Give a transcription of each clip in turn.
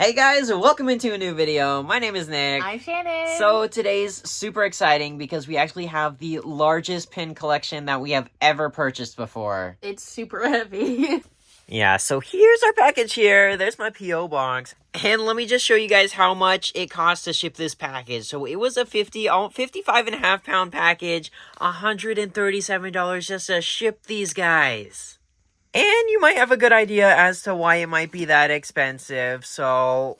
Hey guys, welcome into a new video. My name is Nick. I'm Shannon. So today's super exciting because we actually have the largest pin collection that we have ever purchased before. It's super heavy. Yeah, so here's our package here. There's my P.O. box. And let me just show you guys how much it cost to ship this package. So it was a 55.5 pound package, $137 just to ship these guys. And you might have a good idea as to why it might be that expensive. So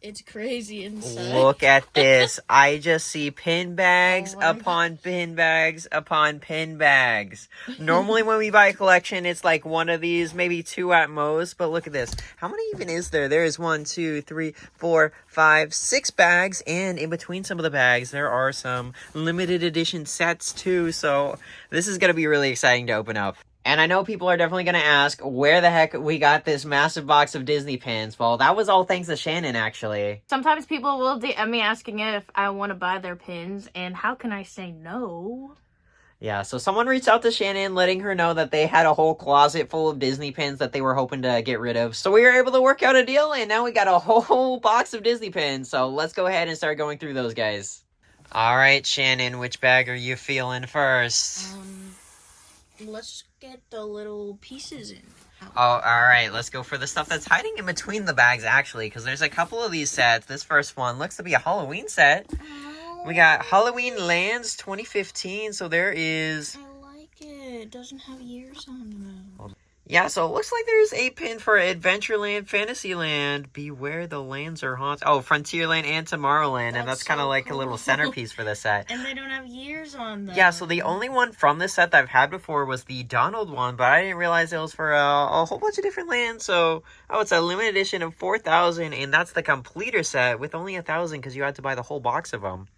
It's crazy inside. look at this. I just see pin bags Oh upon pin bags upon pin bags. Normally when we buy a collection, it's like one of these, maybe two at most. But look at this. How many even is there? There is 1, 2, 3, 4, 5, 6 bags. And in between some of the bags, there are some limited edition sets too. So this is going to be really exciting to open up. And I know people are definitely going to ask where the heck we got this massive box of Disney pins. Well, that was all thanks to Shannon, actually. Sometimes people will DM me asking if I want to buy their pins, and how can I say no? Yeah, so someone reached out to Shannon letting her know that they had a whole closet full of Disney pins that they were hoping to get rid of. So we were able to work out a deal, and now we got a whole box of Disney pins. So let's go ahead and start going through those guys. All right, Shannon, which bag are you feeling first? Let's get the little pieces in. Oh, all right. Let's go for the stuff that's hiding in between the bags, actually, because there's a couple of these sets. This first one looks to be a Halloween set. We got Halloween Lands 2015, so there is... I like it. It doesn't have years on them. Yeah, so it looks like there's a pin for Adventureland, Fantasyland, Beware the Lands Are Haunted. Oh, Frontierland and Tomorrowland, and that's kind of like a little centerpiece for the set. And they don't have years on them. Yeah, so the only one from this set that I've had before was the Donald one, but I didn't realize it was for a whole bunch of different lands. So, it's a limited edition of 4,000, and that's the completer set with only 1,000 because you had to buy the whole box of them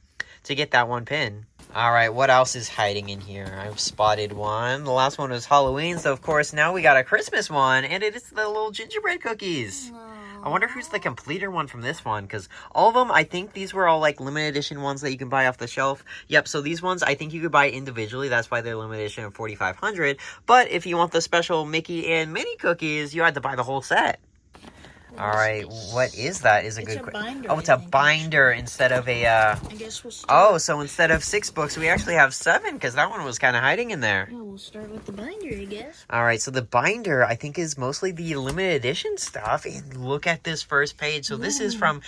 to get that one pin. All right, what else is hiding in here? I've spotted one. The last one was Halloween, so of course now we got a Christmas one, and it is the little gingerbread cookies. I wonder who's the completer one from this one, because all of them, I think these were all like limited edition ones that you can buy off the shelf. Yep, so these ones I think you could buy individually. That's why they're limited edition of 4,500. But if you want the special Mickey and Minnie cookies, you had to buy the whole set. All right, what is that? Is a good question. Oh, it's a binder instead of a. I guess we'll start. Oh, so instead of 6 books, we actually have 7 because that one was kind of hiding in there. Yeah, we'll start with the binder, I guess. All right, so the binder I think is mostly the limited edition stuff. And look at this first page. So this is from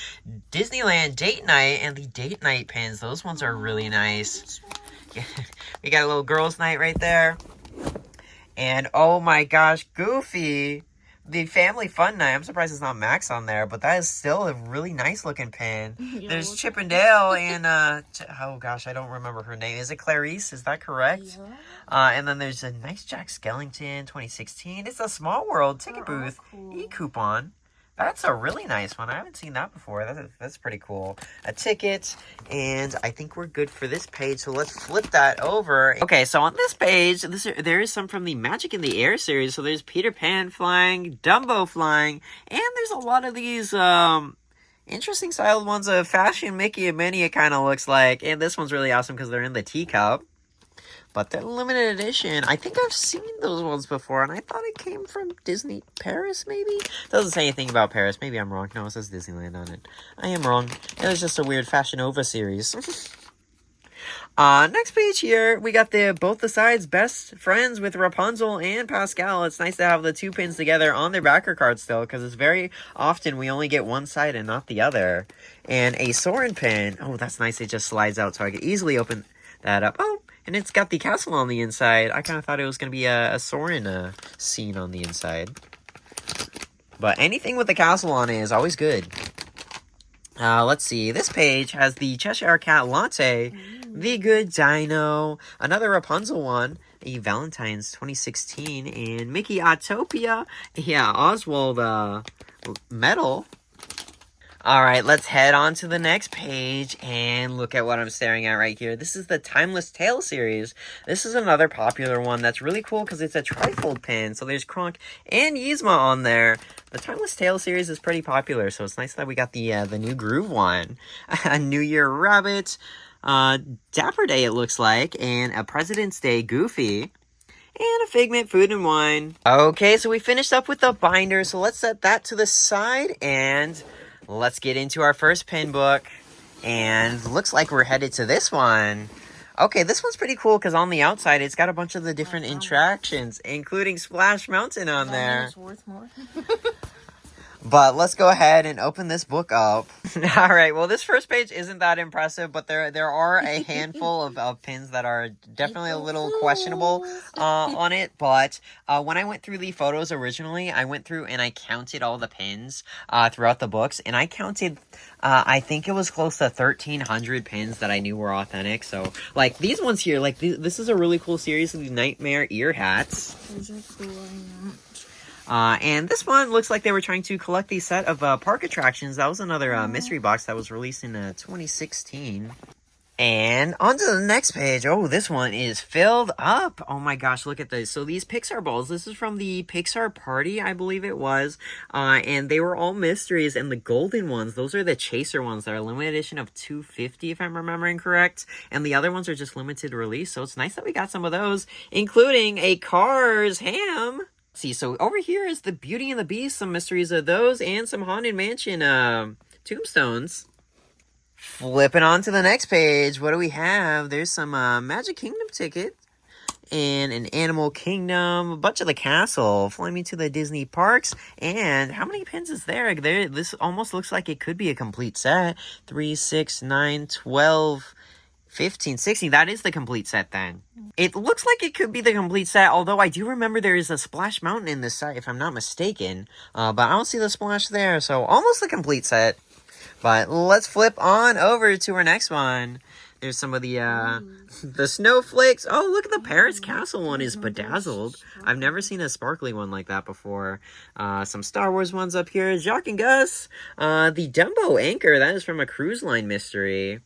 Disneyland Date Night, and the Date Night pins. Those ones are really nice. We got a little girls' night right there, and oh my gosh, Goofy. The Family Fun Night. I'm surprised it's not Max on there, but that is still a really nice looking pin. Yeah, there's Chip and Dale and, oh gosh, I don't remember her name. Is it Clarice? Is that correct? Yeah. And then there's a nice Jack Skellington 2016. It's a Small World ticket booth e-coupon. That's a really nice one. I haven't seen that before. That's pretty cool. A ticket, and I think we're good for this page, so let's flip that over. Okay, so on this page, there is some from the Magic in the Air series. So there's Peter Pan flying, Dumbo flying, and there's a lot of these interesting styled ones of Fashion Mickey and Minnie, it kind of looks like. And this one's really awesome because they're in the teacup. But they're limited edition. I think I've seen those ones before, and I thought it came from Disney Paris, maybe? Doesn't say anything about Paris. Maybe I'm wrong. No, it says Disneyland on it. I am wrong. It was just a weird Fashion Nova series. Next page here, we got both the sides best friends with Rapunzel and Pascal. It's nice to have the 2 pins together on their backer card still, because it's very often we only get one side and not the other. And a Soren pin. Oh, that's nice. It just slides out, so I can easily open that up. Oh, and it's got the castle on the inside. I kind of thought it was going to be a Soren scene on the inside. But anything with the castle on it is always good. Let's see. This page has the Cheshire Cat Latte, the Good Dino, another Rapunzel one, a Valentine's 2016, and Mickey Autopia. Yeah, Oswald medal. All right, let's head on to the next page and look at what I'm staring at right here. This is the Timeless Tale series. This is another popular one that's really cool because it's a trifold pin. So there's Kronk and Yzma on there. The Timeless Tale series is pretty popular, so it's nice that we got the new Groove one. A New Year Rabbit, Dapper Day it looks like, and a President's Day Goofy. And a Figment Food and Wine. Okay, so we finished up with the binder, so let's set that to the side and let's get into our first pin book. And looks like we're headed to this one. Okay, this one's pretty cool because on the outside, it's got a bunch of the different attractions, including Splash Mountain on there. It's worth more. But let's go ahead and open this book up. All right, well, this first page isn't that impressive, but there are a handful of pins that are definitely a little questionable on it. But when I went through the photos originally, I went through and I counted all the pins throughout the books. And I counted, I think it was close to 1,300 pins that I knew were authentic. So, like, these ones here, like, this is a really cool series of the Nightmare ear hats. Those are cool. And this one looks like they were trying to collect the set of park attractions. That was another mystery box that was released in 2016. And on to the next page. Oh, this one is filled up. Oh my gosh, look at this. So these Pixar balls, this is from the Pixar party, I believe it was. And they were all mysteries. And the golden ones, those are the chaser ones that are limited edition of 250, if I'm remembering correct. And the other ones are just limited release. So it's nice that we got some of those, including a Cars ham. See, so over here is the Beauty and the Beast, some mysteries of those, and some Haunted Mansion tombstones. Flipping on to the next page, what do we have? There's some Magic Kingdom ticket, and an Animal Kingdom, a bunch of the castle, Fly Me to the Disney parks, and how many pins is there? This almost looks like it could be a complete set. 3, 6, 9, 12... 15, 16, that is the complete set then. It looks like it could be the complete set, although I do remember there is a Splash Mountain in this set, if I'm not mistaken. But I don't see the splash there, so almost the complete set. But let's flip on over to our next one. There's some of the snowflakes. Oh, look at the Paris Castle one is bedazzled. I've never seen a sparkly one like that before. Some Star Wars ones up here. Jacques and Gus. The Dumbo anchor, that is from a cruise line mystery.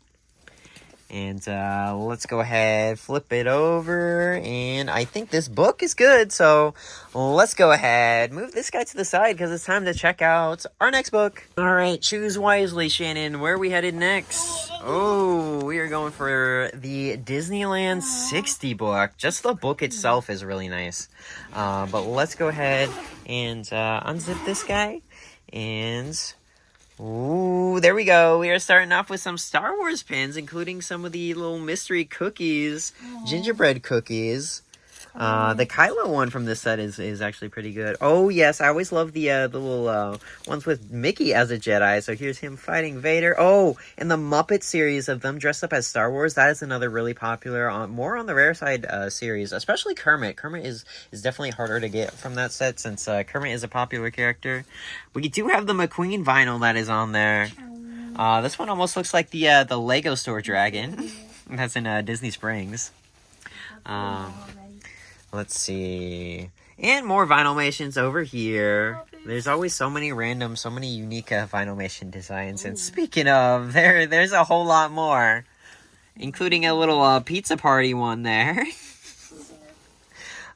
And let's go ahead, flip it over, and I think this book is good, so let's go ahead, move this guy to the side, because it's time to check out our next book. Alright, choose wisely, Shannon. Where are we headed next? Oh, we are going for the Disneyland 60 book. Just the book itself is really nice. But let's go ahead and unzip this guy, and... Ooh, there we go. We are starting off with some Star Wars pins, including some of the little mystery cookies, gingerbread cookies. The Kylo one from this set is actually pretty good. Oh, yes, I always love the little ones with Mickey as a Jedi. So here's him fighting Vader. Oh, and the Muppet series of them dressed up as Star Wars. That is another really popular, more on the rare side series, especially Kermit. Kermit is definitely harder to get from that set since Kermit is a popular character. We do have the McQueen vinyl that is on there. This one almost looks like the Lego store dragon. That's in Disney Springs. Let's see. And more Vinylmations over here. There's always so many unique Vinylmation designs. And speaking of, there's a whole lot more. Including a little pizza party one there.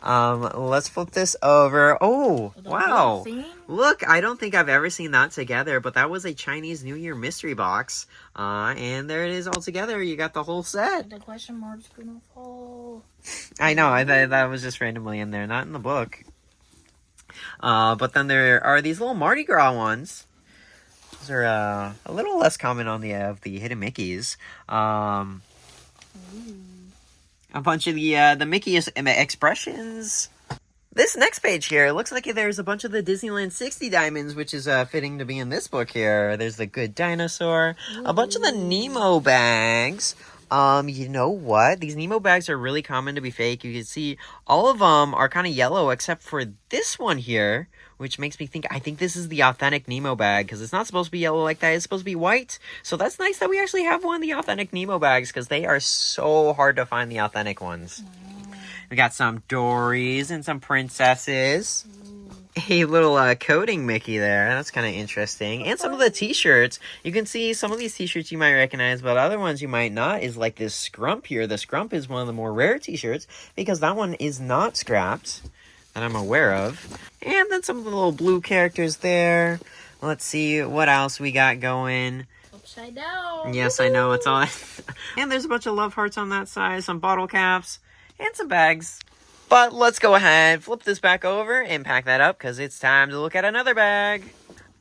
Let's flip this over. Oh, wow. Look, I don't think I've ever seen that together, but that was a Chinese New Year mystery box. And there it is all together. You got the whole set. The question mark's gonna fall. I know, that was just randomly in there, not in the book. But then there are these little Mardi Gras ones. Those are a little less common on the hidden Mickeys. A bunch of the Mickey expressions. This next page here, it looks like there's a bunch of the Disneyland 60 diamonds, which is fitting to be in this book here. There's the Good Dinosaur, a bunch of the Nemo bags. You know what? These Nemo bags are really common to be fake. You can see all of them are kind of yellow except for this one here, which makes me think, I think this is the authentic Nemo bag because it's not supposed to be yellow like that. It's supposed to be white. So that's nice that we actually have one of the authentic Nemo bags because they are so hard to find, the authentic ones. We got some Dories and some princesses. A little coding Mickey there. That's kind of interesting. And some of the t-shirts. You can see some of these t-shirts you might recognize, but other ones you might not. Is like this Scrump here. The Scrump is one of the more rare t-shirts because that one is not scrapped that I'm aware of. And then some of the little blue characters there. Let's see what else we got going. Upside down. Yes, I know. It's all... And there's a bunch of love hearts on that side. Some bottle caps. And some bags. But let's go ahead, flip this back over, and pack that up, because it's time to look at another bag.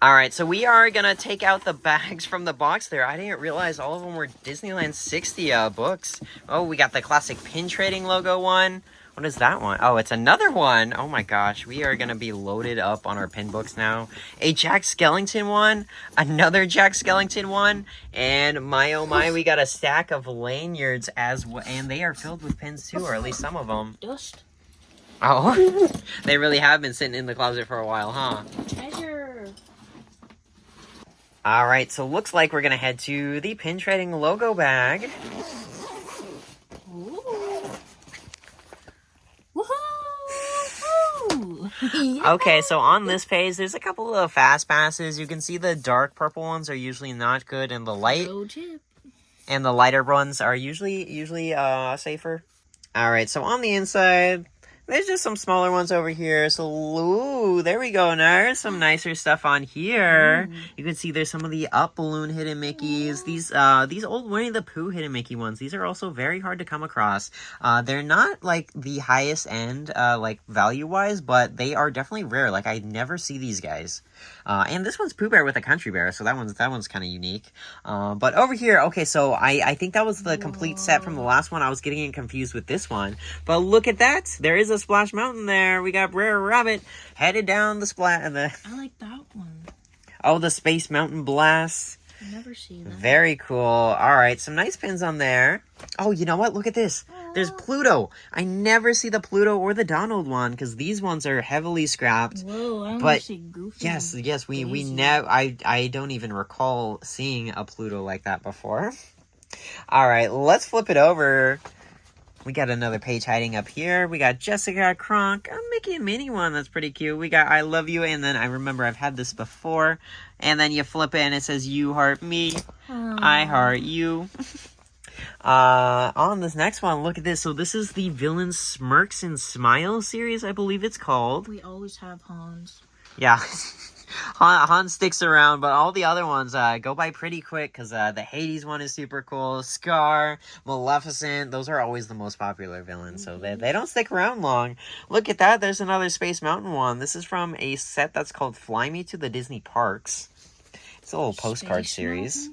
All right, so we are going to take out the bags from the box there. I didn't realize all of them were Disneyland 60 books. Oh, we got the classic pin trading logo one. What is that one? Oh, it's another one. Oh my gosh, we are going to be loaded up on our pin books now. A Jack Skellington one, another Jack Skellington one, and my oh my, we got a stack of lanyards as well, and they are filled with pins too, or at least some of them. Dust. Oh, they really have been sitting in the closet for a while, huh? Treasure. All right, so looks like we're going to head to the pin trading logo bag. Ooh. Woohoo! Yeah. Okay, so on this page, there's a couple of fast passes. You can see the dark purple ones are usually not good, and the lighter ones are usually safer. All right, so on the inside, there's just some smaller ones over here. So, ooh, there we go. Now there's some nicer stuff on here. You can see there's some of the up balloon hidden Mickeys. These old Winnie the Pooh hidden Mickey ones. These are also very hard to come across. They're not like the highest end, like value wise, but they are definitely rare. Like I never see these guys. And this one's Pooh Bear with a Country Bear, so that one's kind of unique. But over here, okay, so I think that was the complete set from the last one. I was getting confused with this one, but look at that. There is a Splash Mountain there. We got Brer Rabbit headed down the I like that one. Oh, the Space Mountain Blast. I never see that. Very cool. All right, some nice pins on there. Oh, you know what? Look at this. There's Pluto. I never see the Pluto or the Donald one because these ones are heavily scrapped. Whoa, I only see Goofy. Yes, we never. I don't even recall seeing a Pluto like that before. All right, let's flip it over. We got another page hiding up here. We got Jessica, Kronk, a Mickey and Minnie one. That's pretty cute. We got I Love You, and then I remember I've had this before. And then you flip it, and it says You Heart Me, I Heart You. On this next one, look at this. So this is the Villain Smirks and Smiles series, I believe it's called. We always have Hans. Yeah. Han sticks around, but all the other ones go by pretty quick because the Hades one is super cool. Scar, Maleficent, those are always the most popular villains, so they don't stick around long. Look at that, there's another Space Mountain one. This is from a set that's called Fly Me to the Disney Parks. It's a little postcard series.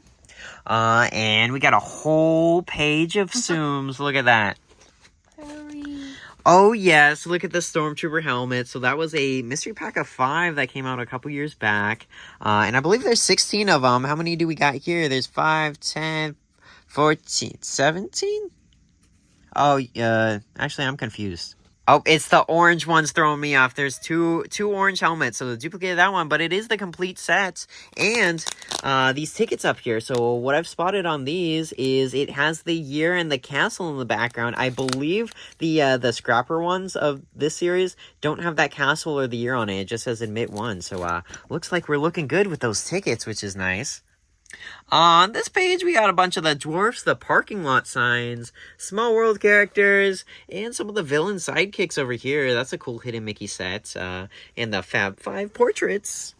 And we got a whole page of Zooms. Look at that. Oh, yes. Look at the Stormtrooper helmet. So that was a mystery pack of 5 that came out a couple years back. And I believe there's 16 of them. How many do we got here? There's 5, 10, 14, 17? Oh, actually, I'm confused. Oh, it's the orange ones throwing me off. There's two orange helmets, so duplicate that one, but it is the complete set. And these tickets up here. So what I've spotted on these is it has the year and the castle in the background. I believe the scrapper ones of this series don't have that castle or the year on it. It just says admit one. So looks like we're looking good with those tickets, which is nice. On this page, we got a bunch of the dwarfs, the parking lot signs, Small World characters, and some of the villain sidekicks over here. That's a cool hidden Mickey set. And the Fab 5 portraits.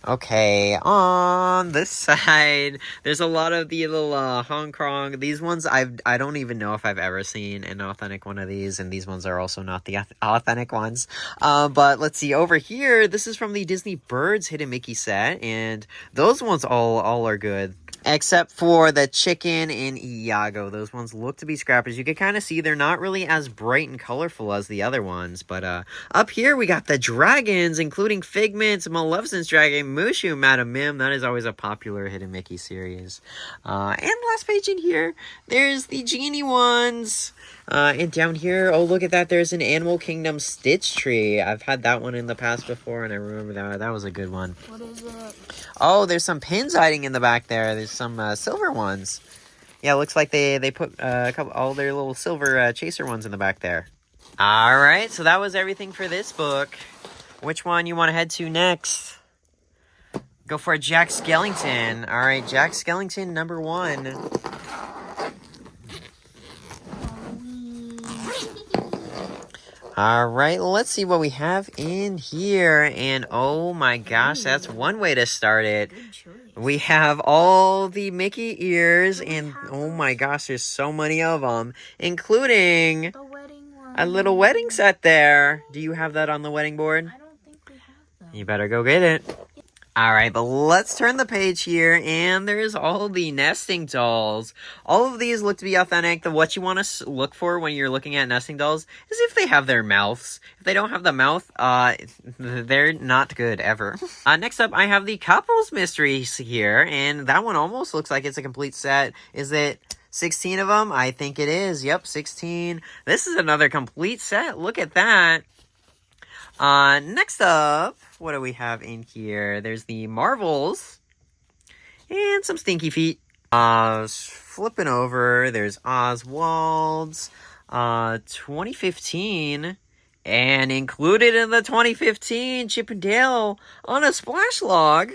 Okay, on this side, there's a lot of the little Hong Kong. These ones, I don't even know if I've ever seen an authentic one of these, and these ones are also not the authentic ones. But let's see, over here, this is from the Disney Birds Hidden Mickey set, and those ones all are good. Except for the chicken and Iago. Those ones look to be scrappers. You can kind of see they're not really as bright and colorful as the other ones. But up here we got the dragons, including Figment, Maleficent's dragon, Mushu, Madam Mim. That is always a popular Hidden Mickey series. And last page in here, there's the genie ones. And down here, oh, look at that. There's an Animal Kingdom Stitch tree. I've had that one in the past before, and I remember that was a good one. What is it? Oh, there's some pins hiding in the back there. There's some silver ones. Yeah, it looks like they put all their little silver chaser ones in the back there. All right, so that was everything for this book. Which one you want to head to next? Go for Jack Skellington. All right, Jack Skellington, number 1. All right, let's see what we have in here. And oh my gosh, that's one way to start it. We have all the Mickey ears, and oh my gosh, there's so many of them, including a little wedding set there. Do you have that on the wedding board? I don't think we have that. You better go get it. All right, but let's turn the page here, and there's all the nesting dolls. All of these look to be authentic. What you want to look for when you're looking at nesting dolls is if they have their mouths. If they don't have the mouth, they're not good ever. Next up, I have the couples mysteries here, and that one almost looks like it's a complete set. Is it 16 of them? I think it is. Yep, 16. This is another complete set. Look at that. Next up, what do we have in here? There's the Marvels and some Stinky Feet. Flipping over, there's Oswald's 2015, and included in the 2015 Chip and Dale on a splash log.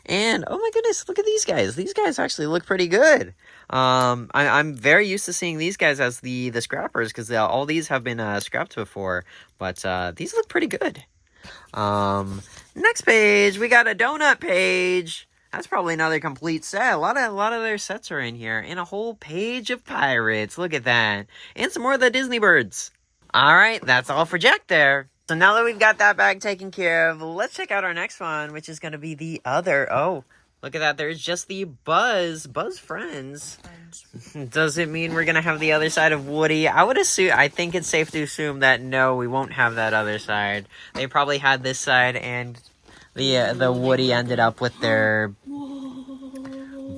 And oh my goodness, look at these guys. These guys actually look pretty good. I'm very used to seeing these guys as the scrappers because all these have been scrapped before, but these look pretty good. Next page, we got a donut page. That's probably another complete set. A lot of their sets are in here, and a whole page of pirates. Look at that, and some more of the Disney birds. All right, that's all for Jack there. So now that we've got that bag taken care of, let's check out our next one, which is going to be the other. Oh, look at that. There's just the Buzz Friends. Does it mean we're going to have the other side of Woody? I think it's safe to assume that no, we won't have that other side. They probably had this side, and the Woody ended up with their...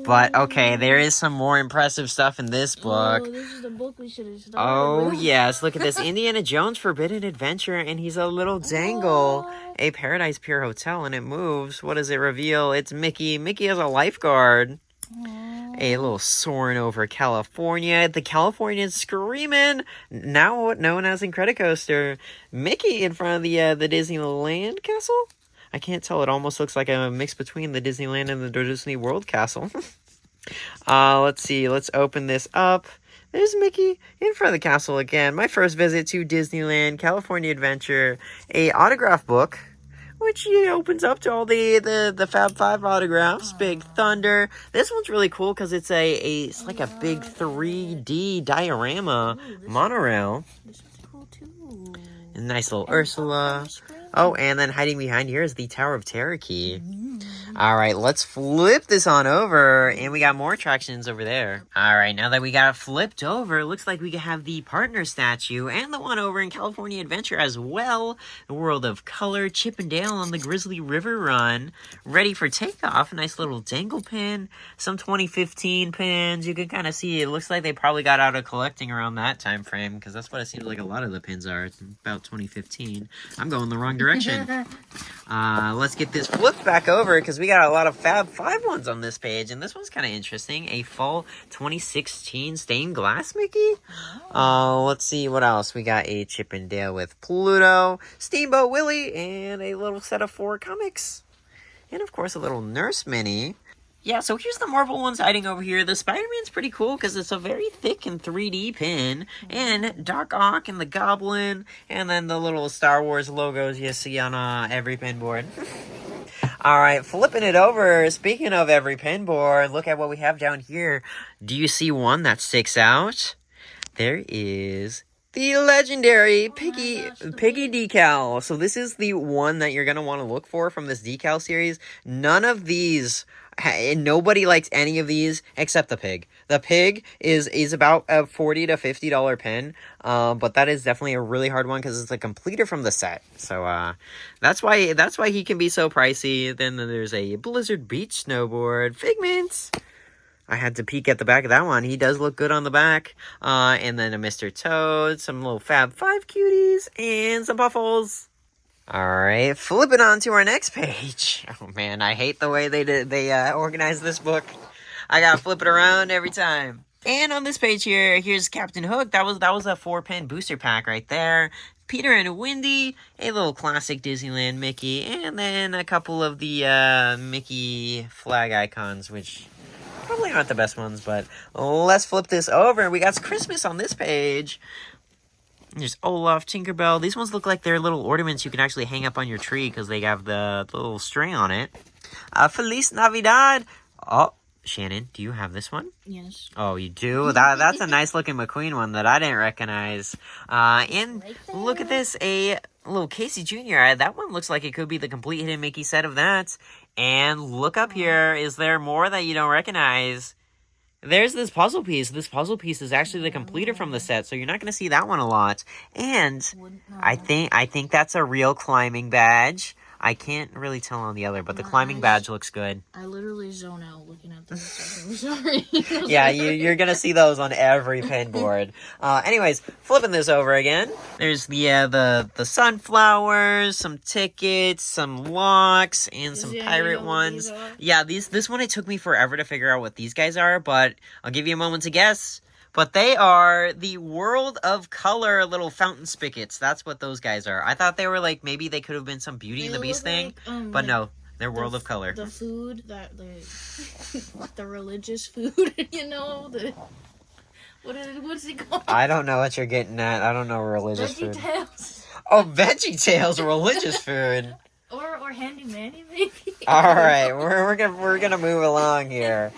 But, okay, there is some more impressive stuff in this book. Oh, this is the book we should have started. Oh, yes. Look at this. Indiana Jones Forbidden Adventure, and he's a little dangle. A Paradise Pier Hotel, and it moves. What does it reveal? It's Mickey. Mickey is a lifeguard. A little soaring over California. The Californian Screamin', now known as Incredicoaster. Mickey in front of the Disneyland castle? I can't tell. It almost looks like a mix between the Disneyland and the Disney World castle. Let's see. Let's open this up. There's Mickey in front of the castle again. My first visit to Disneyland, California Adventure. A autograph book, which opens up to all the Fab Five autographs. Big Thunder. This one's really cool because it's it's like a big 3D diorama monorail. This is cool too. A nice little Ursula. Oh, and then hiding behind here is the Tower of Terror key. All right, let's flip this on over, and we got more attractions over there. All right, now that we got it flipped over, it looks like we have the partner statue and the one over in California Adventure as well. The World of Color, Chip and Dale on the Grizzly River Run, ready for takeoff. Nice little dangle pin, some 2015 pins. You can kind of see it looks like they probably got out of collecting around that time frame because that's what it seems like a lot of the pins are. It's about 2015. I'm going the wrong direction. Let's get this flipped back over because we got a lot of Fab 5 ones on this page, and this one's kind of interesting. A fall 2016 stained glass Mickey. Let's see what else. We got a Chip and Dale with Pluto, Steamboat Willie, and a little set of 4 comics. And of course a little Nurse Mini. Yeah, so here's the Marvel ones hiding over here. The Spider-Man's pretty cool because it's a very thick and 3D pin. And Doc Ock and the Goblin. And then the little Star Wars logos you see on every pin board. Alright, flipping it over. Speaking of every pin board, look at what we have down here. Do you see one that sticks out? There is the legendary Piggy decal. So this is the one that you're going to want to look for from this decal series. None of these... Nobody likes any of these except the pig. The pig is about a $40 to $50 pin, but that is definitely a really hard one because it's a completer from the set. So that's why he can be so pricey. Then there's a Blizzard Beach snowboard, Figments. I had to peek at the back of that one. He does look good on the back. And then a Mr. Toad, some little Fab 5 cuties, and some Puffles. Alright, flipping on to our next page. Oh man, I hate the way they organized this book. I gotta flip it around every time. And on this page here's Captain Hook. That was a 4-pin booster pack right there. Peter and Wendy, a little classic Disneyland Mickey, and then a couple of the Mickey flag icons, which probably aren't the best ones, but let's flip this over. We got Christmas on this page. There's Olaf, Tinkerbell. These ones look like they're little ornaments you can actually hang up on your tree because they have the little string on it. Feliz Navidad. Oh, Shannon, do you have this one? Yes. Oh, you do? That's a nice looking McQueen one that I didn't recognize. And look at this, a little Casey Jr. That one looks like it could be the complete Hidden Mickey set of that. And look up here. Is there more that you don't recognize? There's this puzzle piece. This puzzle piece is actually the completer from the set, so you're not going to see that one a lot. And I think that's a real climbing badge. I can't really tell on the other, but the climbing badge looks good. I literally zone out looking at this. I'm sorry. Yeah, you're going to see those on every pin board. Anyways, flipping this over again. There's the sunflowers, some tickets, some locks, and some pirate ones. Yeah, this one, it took me forever to figure out what these guys are, but I'll give you a moment to guess. But they are the World of Color little fountain spigots. That's what those guys are. I thought they were like, maybe they could have been some Beauty and the Beast thing. But no, they're World of Color. The food, the religious food, what's it called? I don't know what you're getting at. I don't know religious food. VeggieTales. Oh, VeggieTales, religious food. Or Handy Manny, maybe. All right, we're gonna move along here.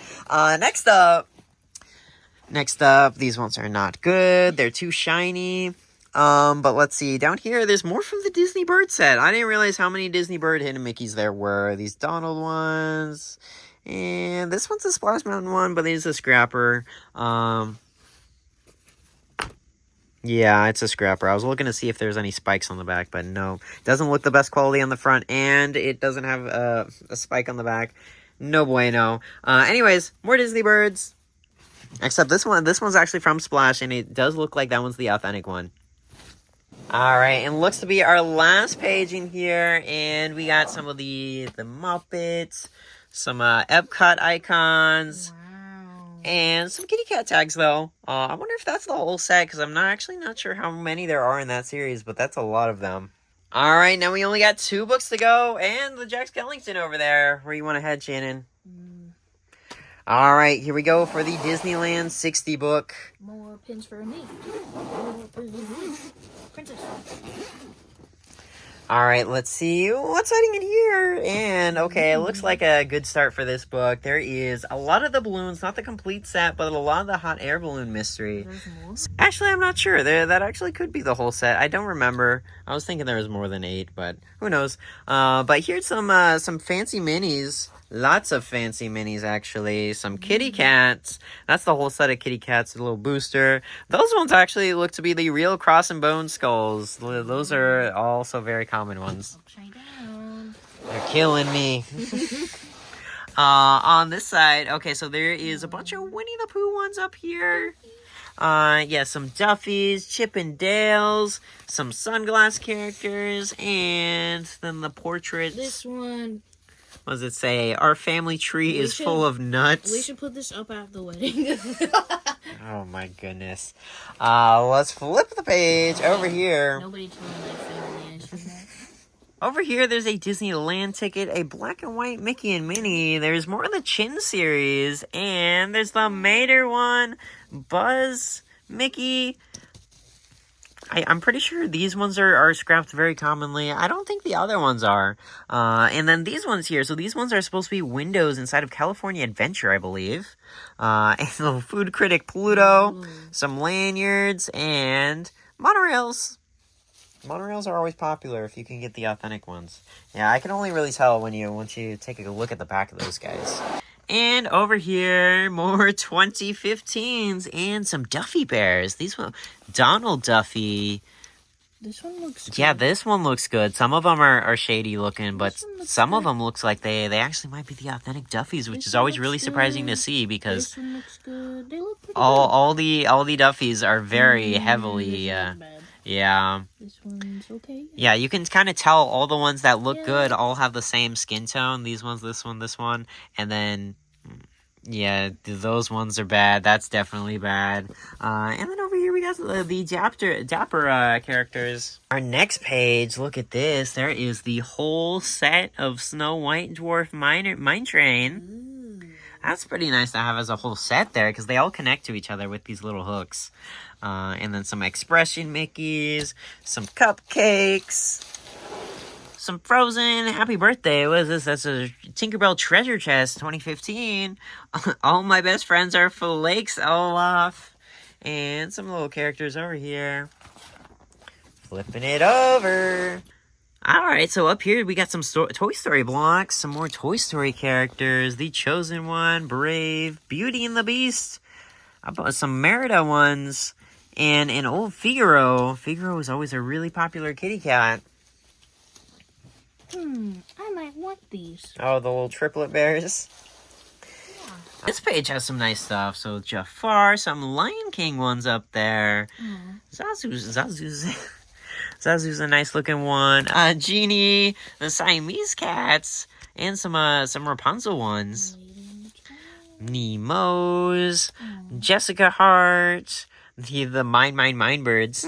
Next up, these ones are not good. They're too shiny. But let's see. Down here, there's more from the Disney Bird set. I didn't realize how many Disney Bird Hidden Mickeys there were. These Donald ones. And this one's a Splash Mountain one, but it's a scrapper. Yeah, it's a scrapper. I was looking to see if there's any spikes on the back, but no. Doesn't look the best quality on the front, and it doesn't have a spike on the back. No bueno. Anyways, more Disney Birds. Except this one's actually from Splash, and it does look like that one's the authentic one. Alright, and looks to be our last page in here, and we got some of the Muppets, some Epcot icons, and some kitty cat tags, though. I wonder if that's the whole set, because I'm not sure how many there are in that series, but that's a lot of them. Alright, now we only got 2 books to go, and the Jack Skellington over there. Where you want to head, Shannon? Alright, here we go for the Disneyland 60 book. More pins for me. Princess. Alright, let's see what's hiding in here. And, okay, it looks like a good start for this book. There is a lot of the balloons, not the complete set, but a lot of the hot air balloon mystery. There's more? Actually, I'm not sure. That actually could be the whole set. I don't remember. I was thinking there was more than 8, but who knows. But here's some fancy minis. Lots of fancy minis, actually. Some kitty cats. That's the whole set of kitty cats. A little booster. Those ones actually look to be the real cross and bone skulls. Those are also very common ones. Upside down. They're killing me. On this side, okay, so there is a bunch of Winnie the Pooh ones up here. Yeah, some Duffies, Chip and Dales, some Sunglass characters, and then the portraits. This one. What does it say? Our family tree is full of nuts. We should put this up at the wedding. Oh my goodness. Let's flip the page over here. Nobody told me my family is from that. Over here, there's a Disneyland ticket, a black and white Mickey and Minnie. There's more of the Chin series, and there's the Mater one, Buzz, Mickey. I'm pretty sure these ones are scrapped very commonly. I don't think the other ones are. And then these ones here. So these ones are supposed to be windows inside of California Adventure, I believe. And the Food Critic Pluto, some lanyards, and monorails. Monorails are always popular if you can get the authentic ones. Yeah, I can only really tell once you take a look at the back of those guys. And over here, more 2015s and some Duffy Bears. These one, Donald Duffy. This one looks good. Yeah, this one looks good. Some of them are shady looking, but some of them looks like they actually might be the authentic Duffies, which is always really surprising to see because this one looks good. They look pretty all the Duffies are very heavily yeah. This one's okay. Yeah, you can kind of tell all the ones that look good all have the same skin tone. These ones, this one, and then yeah, those ones are bad. That's definitely bad. And then over here we got the Dapper characters. Our next page, look at this. There is the whole set of Snow White Dwarf Mine Train. That's pretty nice to have as a whole set there because they all connect to each other with these little hooks. And then some Expression Mickeys, some cupcakes, some Frozen Happy Birthday. What is this? That's a Tinkerbell Treasure Chest 2015. All my best friends are Flakes Olaf. And some little characters over here. Flipping it over. Alright, so up here we got some Toy Story blocks, some more Toy Story characters. The Chosen One, Brave, Beauty and the Beast. I bought some Merida ones, and an old Figaro. Figaro is always a really popular kitty cat. I might want these. Oh, the little triplet bears. Yeah. This page has some nice stuff. So Jafar, some Lion King ones up there. Zazu's a nice looking one. Genie, the Siamese cats, and some Rapunzel ones. Nemo's, Jessica Hart, the Mine Birds.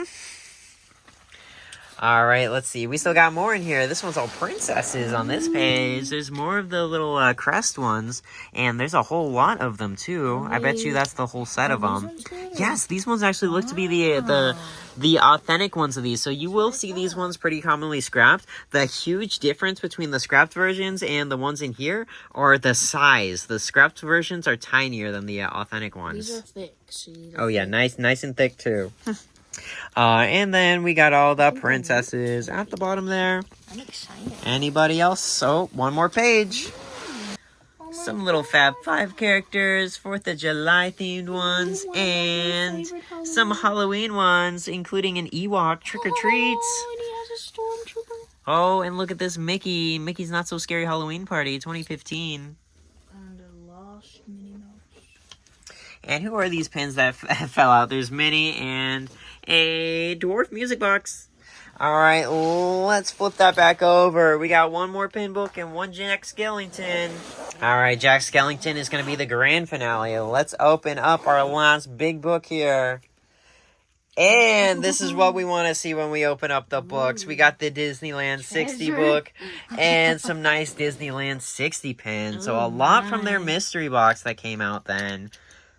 Alright, let's see. We still got more in here. This one's all princesses on this page. There's more of the little crest ones, and there's a whole lot of them, too. I bet you that's the whole set of them. Yes, these ones actually look to be the authentic ones of these. So you will see these ones pretty commonly scrapped. The huge difference between the scrapped versions and the ones in here are the size. The scrapped versions are tinier than the authentic ones. These are thick. See, oh, yeah, nice and thick, too. And then we got all the princesses at the bottom there. I'm excited. Anybody else? Oh, one more page. Some little Fab 5 characters, 4th of July themed ones, and some Halloween ones, including an Ewok Trick or Treats. Oh, and he has a stormtrooper. Oh, and look at this Mickey. Mickey's Not So Scary Halloween Party 2015. And a lost Minnie Mouse. And who are these pins that fell out? There's Minnie and a dwarf music box. Alright, let's flip that back over. We got one more pin book and one Jack Skellington. Alright, Jack Skellington is going to be the grand finale. Let's open up our last big book here. And this is what we want to see when we open up the books. We got the Disneyland 60 book and some nice Disneyland 60 pins. So a lot from their mystery box that came out then.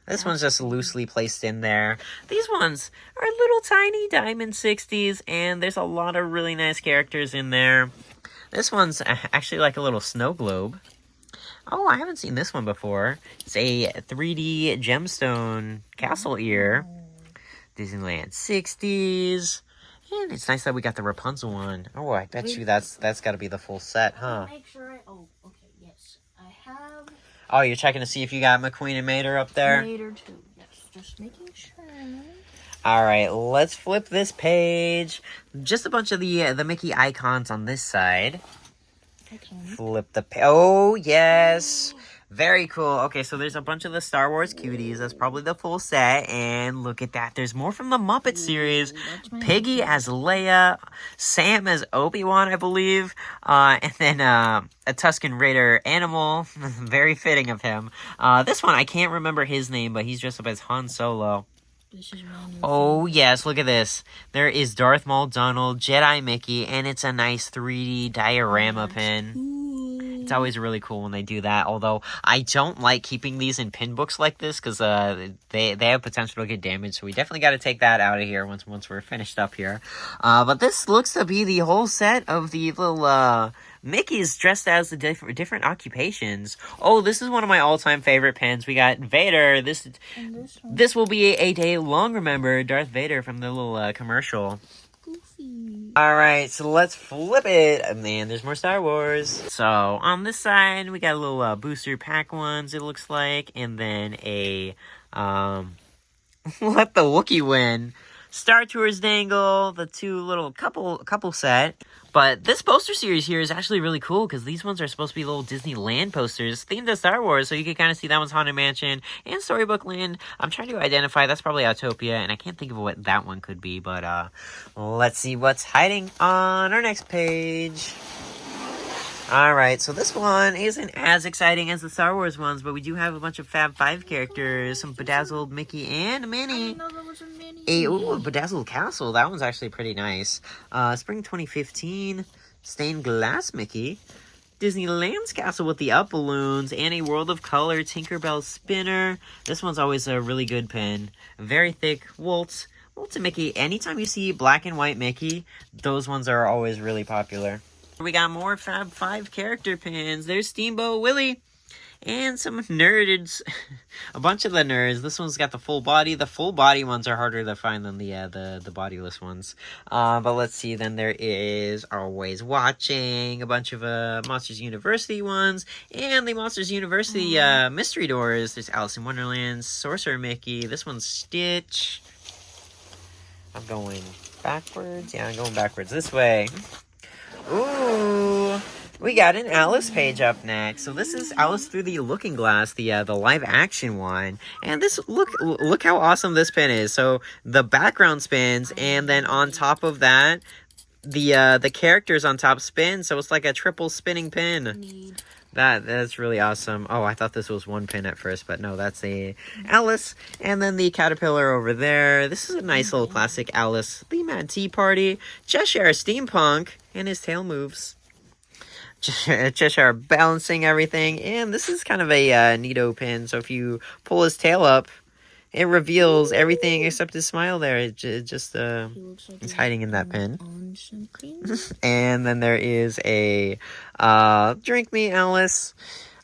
This one's just loosely placed in there. These ones are little tiny diamond 60s, and there's a lot of really nice characters in there. This one's actually like a little snow globe. Oh, I haven't seen this one before. It's a 3D gemstone castle ear. Disneyland 60s. And it's nice that we got the Rapunzel one. Oh, I bet you that's got to be the full set, huh? Make sure oh, okay, yes. I have... Oh, you're checking to see if you got McQueen and Mater up there? Mater too, yes. Just making sure. Alright, let's flip this page. Just a bunch of the Mickey icons on this side. Okay. Flip the oh, yes. Very cool. Okay, so there's a bunch of the Star Wars cuties. That's probably the full set. And look at that. There's more from the Muppet series. Piggy as Leia. Sam as Obi-Wan, I believe. And then a Tusken Raider animal. Very fitting of him. This one, I can't remember his name, but he's dressed up as Han Solo. Oh, yes, look at this. There is Darth Maul Donald, Jedi Mickey, and it's a nice 3D diorama pin. It's always really cool when they do that, although I don't like keeping these in pin books like this because they have potential to get damaged, so we definitely got to take that out of here once we're finished up here. But this looks to be the whole set of the little Mickey's dressed as the different occupations. Oh, this is one of my all-time favorite pins. We got Vader. This will be a day long remembered. Darth Vader from the little commercial. Alright, so let's flip it. Man, there's more Star Wars. So, on this side, we got a little booster pack ones, it looks like. And then a, let the Wookiee win. Star Tours dangle, the two little couple set. But this poster series here is actually really cool because these ones are supposed to be little Disneyland posters themed to Star Wars. So you can kind of see that one's Haunted Mansion and Storybook Land. I'm trying to identify. That's probably Autopia, and I can't think of what that one could be. But let's see what's hiding on our next page. Alright, so this one isn't as exciting as the Star Wars ones, but we do have a bunch of Fab 5 characters, some bedazzled Mickey and Minnie. I didn't know there was a Minnie. A bedazzled castle, that one's actually pretty nice. Spring 2015, stained glass Mickey. Disneyland's castle with the up balloons, and a World of Color Tinkerbell spinner. This one's always a really good pin. Very thick Waltz and Mickey. Anytime you see black and white Mickey, those ones are always really popular. We got more Fab 5 character pins. There's Steamboat Willie. And some nerds. A bunch of the nerds. This one's got the full body. The full body ones are harder to find than the bodiless ones. But let's see. Then there is Always Watching. A bunch of Monsters University ones. And the Monsters University mystery doors. There's Alice in Wonderland, Sorcerer Mickey. This one's Stitch. I'm going backwards. Yeah, I'm going backwards this way. Ooh. We got an Alice page up next. So this is Alice Through the Looking Glass, the live action one. And this look how awesome this pin is. So the background spins, and then on top of that, the characters on top spin. So it's like a triple spinning pin. That's really awesome. Oh, I thought this was one pin at first, but no, that's a Alice. And then the caterpillar over there. This is a nice little classic Alice. The Mad Tea Party. Cheshire Steampunk, and his tail moves. Cheshire balancing everything, and this is kind of a neato pin. So if you pull his tail up, it reveals everything except his smile there. It just he's hiding in that pin. And then there is a Drink Me Alice.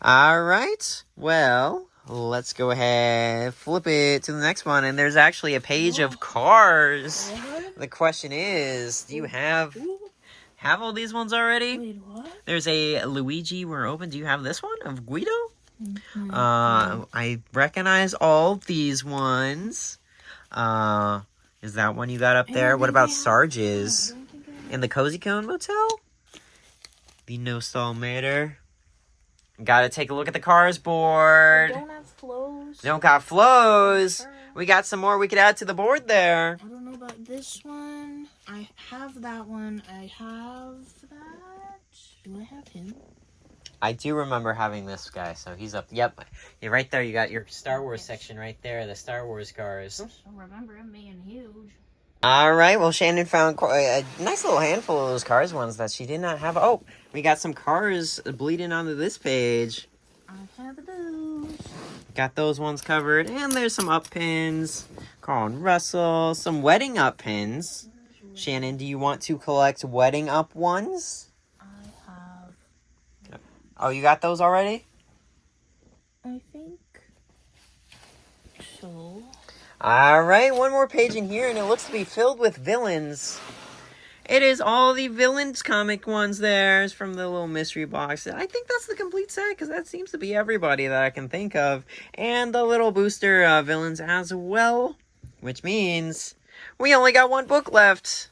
All right, well, let's go ahead, flip it to the next one, and there's actually a page of cars. The question is, do you have all these ones already? Wait, what? There's a Luigi We're Open. Do you have this one of Guido? Mm-hmm. I recognize all these ones. Is that one you got up there? What about Sarge's? In the Cozy Cone Motel? The No Stall Mater. Gotta take a look at the cars board. I don't have flows. Don't got flows. We got some more we could add to the board there. I don't know about this one. I have that one. I have that. Do I have him? I do remember having this guy, so he's up. Yep, you're right there. You got your Star Wars section right there, the Star Wars cars. I remember him being huge. All right, well, Shannon found a nice little handful of those cars ones that she did not have. Oh, we got some cars bleeding onto this page. I have those. Got those ones covered, and there's some up pins. Carl and Russell, some wedding up pins. Shannon, do you want to collect wedding up ones? I have. Oh, you got those already? I think so. All right, one more page in here, and it looks to be filled with villains. It is all the villains comic ones there from the little mystery box. I think that's the complete set, because that seems to be everybody that I can think of. And the little booster villains as well, which means we only got one book left.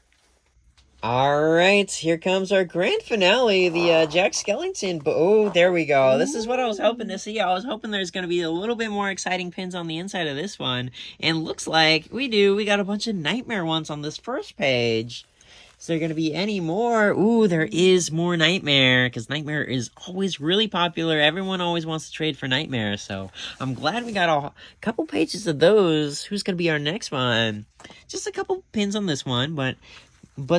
All right, here comes our grand finale, the Jack Skellington. Oh, there we go. This is what I was hoping to see. I was hoping there's going to be a little bit more exciting pins on the inside of this one. And looks like we do. We got a bunch of Nightmare ones on this first page. Is there going to be any more? Ooh, there is more Nightmare, because Nightmare is always really popular. Everyone always wants to trade for Nightmare, so I'm glad we got a couple pages of those. Who's going to be our next one? Just a couple pins on this one, but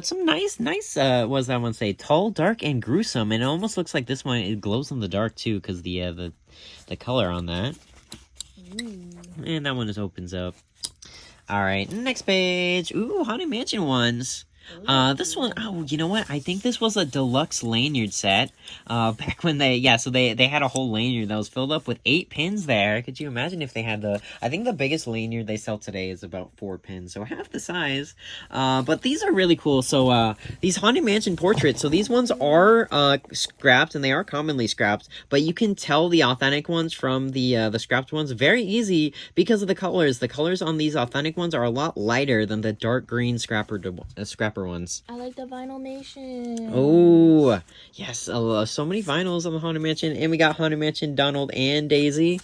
some nice, what does that one say? Tall, dark, and gruesome. And it almost looks like this one, it glows in the dark, too, because the color on that. Ooh. And that one just opens up. All right, next page. Ooh, Haunted Mansion ones. This one, oh, you know what? I think this was a deluxe lanyard set. Back when they had a whole lanyard that was filled up with 8 pins there. Could you imagine if they had I think the biggest lanyard they sell today is about 4 pins, so half the size. But these are really cool. So, these Haunted Mansion portraits, so these ones are, scrapped, and they are commonly scrapped, but you can tell the authentic ones from the scrapped ones very easy because of the colors. The colors on these authentic ones are a lot lighter than the dark green scrapper ones. I like the Vinylmation. Oh, yes. So many vinyls on the Haunted Mansion. And we got Haunted Mansion, Donald, and Daisy.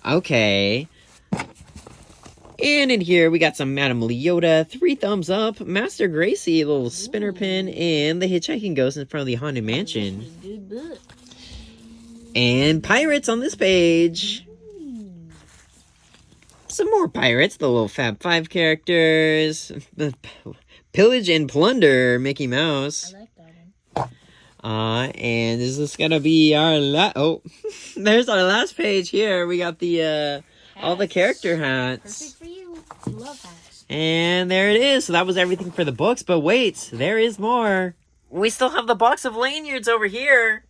Okay. And in here, we got some Madame Leota, 3 thumbs up, Master Gracie, a little spinner pin, and the Hitchhiking Ghost in front of the Haunted Mansion. Good book. And pirates on this page. Some more pirates, the little Fab 5 characters. Pillage and Plunder, Mickey Mouse. I like that one. And is this gonna be our there's our last page here. We got the all the character hats. Perfect for you. You love hats. And there it is. So that was everything for the books. But wait, there is more. We still have the box of lanyards over here.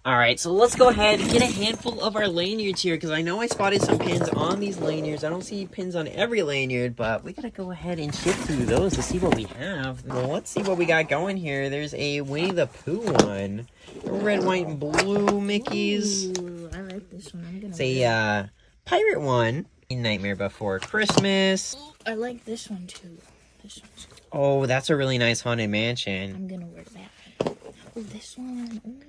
All right, so let's go ahead and get a handful of our lanyards here, because I know I spotted some pins on these lanyards. I don't see pins on every lanyard, but we gotta go ahead and shift through those to see what we have. Well, let's see what we got going here. There's a Winnie the Pooh one, red, white, and blue Mickeys. Ooh, I like this one. I'm gonna It's a pirate one, Nightmare Before Christmas. I like this one too. This one's cool. Oh, that's a really nice haunted mansion. I'm gonna wear that one. Oh, this one. Ooh.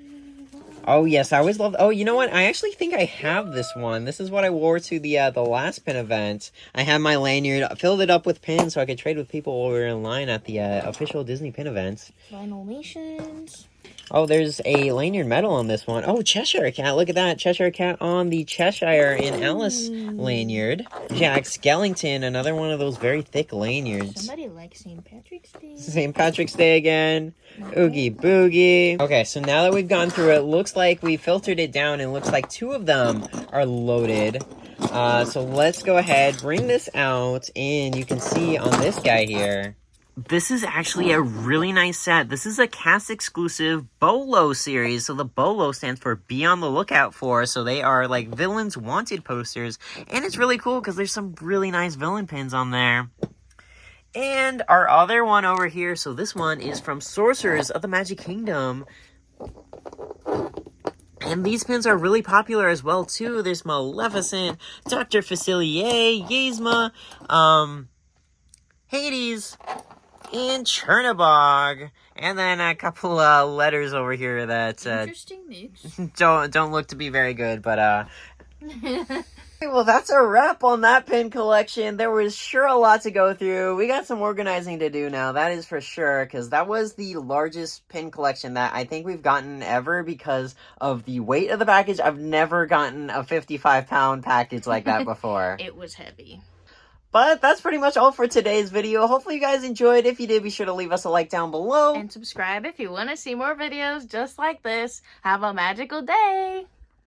Oh, yes, I always loved... Oh, you know what? I actually think I have this one. This is what I wore to the last pin event. I had my lanyard, filled it up with pins so I could trade with people while we were in line at the official Disney pin events. Final nations. Oh, there's a lanyard medal on this one. Oh, Cheshire Cat. Look at that. Cheshire Cat on the Cheshire and Alice lanyard. Jack Skellington, another one of those very thick lanyards. Somebody likes St. Patrick's Day. St. Patrick's Day again. Oogie Boogie. Okay, so now that we've gone through it, looks like we filtered it down and looks like 2 of them are loaded. So let's go ahead, bring this out, and you can see on this guy here. This is actually a really nice set. This is a cast exclusive BOLO series. So the BOLO stands for Be on the Lookout For. So they are like villains wanted posters. And it's really cool because there's some really nice villain pins on there. And our other one over here. So this one is from Sorcerers of the Magic Kingdom. And these pins are really popular as well too. There's Maleficent, Dr. Facilier, Yzma, Hades, and Chernabog, and then a couple letters over here that Interesting mix. don't look to be very good, but well, that's a wrap on that pin collection. There was sure a lot to go through. We got some organizing to do now, that is for sure, because that was the largest pin collection that I think we've gotten ever because of the weight of the package. I've never gotten a 55-pound package like that before. It was heavy. But that's pretty much all for today's video. Hopefully you guys enjoyed. If you did, be sure to leave us a like down below. And subscribe if you want to see more videos just like this. Have a magical day.